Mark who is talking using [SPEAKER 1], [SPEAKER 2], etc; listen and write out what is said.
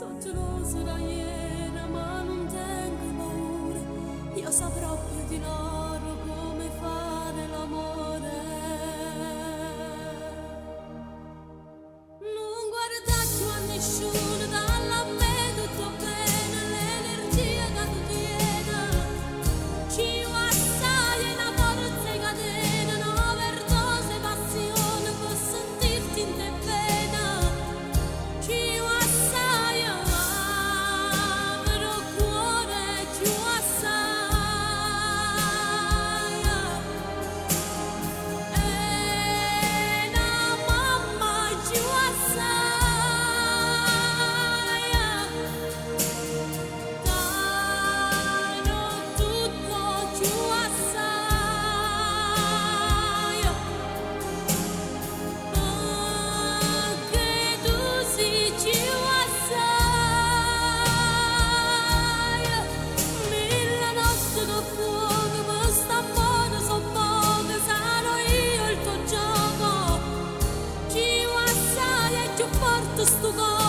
[SPEAKER 1] So geloso da ieri, ma non tengo paura. Io saprò più di loro come fare l'amore. Non guardarci a nessuno, dalla me tutto bene, l'energia che tu tieni. Ci vuoi assai una forza e catena, una verdose passione per sentirti in te bene. Ci vuoi assai, però cuore ci vuoi assai. E la mamma ci vuoi assai. Dano tutto ci vuoi assai. Anche tu sì ci vuoi assai. Mille notti che fuoco, per st'amore so poche, sarò io il tuo gioco. Ci vuoi assai e più forte sto cuore.